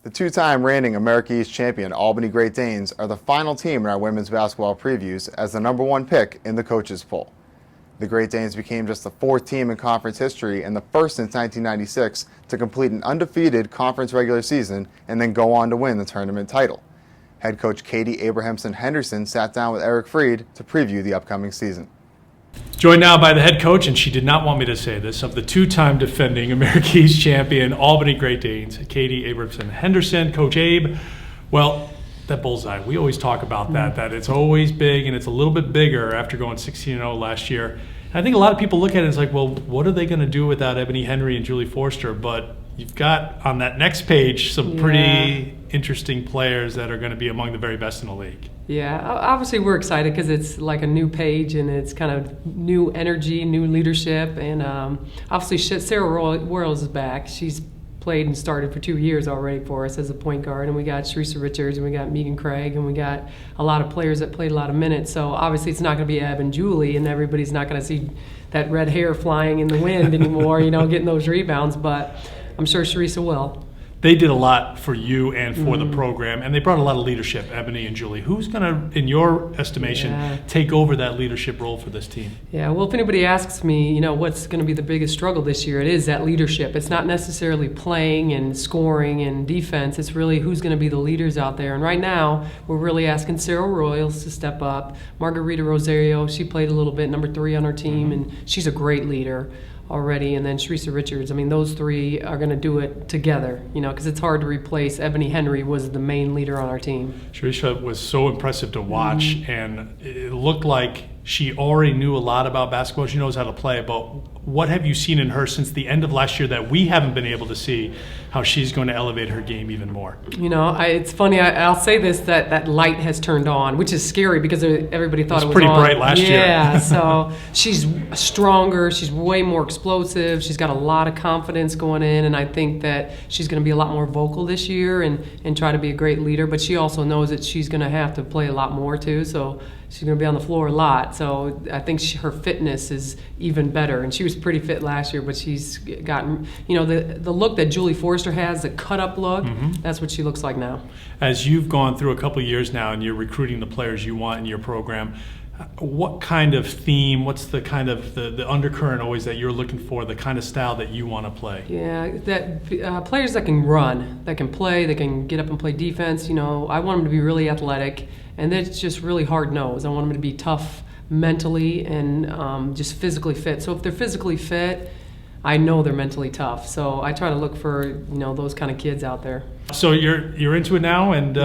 The two-time reigning America East champion Albany Great Danes are the final team in our women's basketball previews as the #1 pick in the coaches poll. The Great Danes became just the 4th team in conference history and the first since 1996 to complete an undefeated conference regular season and then go on to win the tournament title. Head coach Katie Abrahamson-Henderson sat down with Eric Frede to preview the upcoming season. Joined now by the head coach, and she did not want me to say this, of the two-time defending America East champion Albany Great Danes, Katie Abrahamson-Henderson. Coach Abe, well, that bullseye, we always talk about that it's always big, and it's a little bit bigger after going 16-0 last year. And I think a lot of people look at it and it's like, well, what are they going to do without Ebony Henry and Julie Forster? But you've got on that next page some pretty interesting players that are going to be among the very best in the league. Yeah, obviously we're excited because it's like a new page and it's kind of new energy, new leadership, and obviously Sarah Royals is back. She's played and started for 2 years already for us as a point guard, and we got Teresa Richards and we got Megan Craig and we got a lot of players that played a lot of minutes. So obviously it's not going to be Eb and Julie, and everybody's not going to see that red hair flying in the wind anymore, getting those rebounds, but I'm sure Teresa will. They did a lot for you and for the program, and they brought a lot of leadership, Ebony and Julie. Who's going to, in your estimation, take over that leadership role for this team? Yeah, well, if anybody asks me, what's going to be the biggest struggle this year, it is that leadership. It's not necessarily playing and scoring and defense. It's really who's going to be the leaders out there. And right now, we're really asking Sarah Royals to step up. Margarita Rosario, she played a little bit, number 3 on our team, and she's a great leader already, and then Teresa Richards. I mean, those three are going to do it together, because it's hard to replace. Ebony Henry was the main leader on our team. Teresa was so impressive to watch, and it looked like she already knew a lot about basketball. She knows how to play, but what have you seen in her since the end of last year that we haven't been able to see how she's going to elevate her game even more? It's funny, I'll say this, that light has turned on, which is scary because everybody thought it was pretty on. Bright last year. Yeah, so she's stronger, she's way more explosive, she's got a lot of confidence going in, and I think that she's going to be a lot more vocal this year and try to be a great leader, but she also knows that she's going to have to play a lot more too, so she's going to be on the floor a lot. So I think her fitness is even better. And she was pretty fit last year, but she's gotten, the look that Julie Forster has, the cut-up look, that's what she looks like now. As you've gone through a couple of years now and you're recruiting the players you want in your program, what kind of theme, what's the kind of the undercurrent always that you're looking for, the kind of style that you want to play? Yeah, that players that can run, that can play, that can get up and play defense. I want them to be really athletic, and that's just really hard-nosed. I want them to be tough mentally and just physically fit. So if they're physically fit, I know they're mentally tough. So I try to look for those kind of kids out there. So you're into it now, and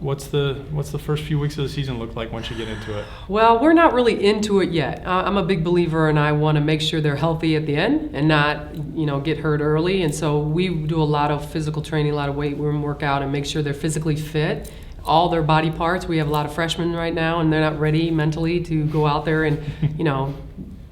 what's the first few weeks of the season look like once you get into it? Well, we're not really into it yet. I'm a big believer, and I want to make sure they're healthy at the end and not get hurt early. And so we do a lot of physical training, a lot of weight room workout, and make sure they're physically fit. All their body parts. We have a lot of freshmen right now, and they're not ready mentally to go out there and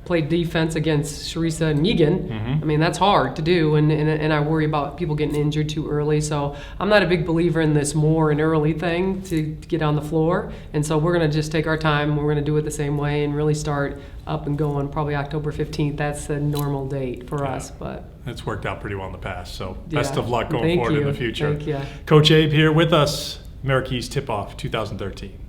play defense against Teresa and Megan. I mean, that's hard to do, and I worry about people getting injured too early. So I'm not a big believer in this more and early thing to get on the floor. And so we're going to just take our time. We're going to do it the same way and really start up and going probably October 15th. That's the normal date for us. But it's worked out pretty well in the past. So best of luck going forward in the future. Thank you. Coach Abe here with us, America East Tip-Off 2013.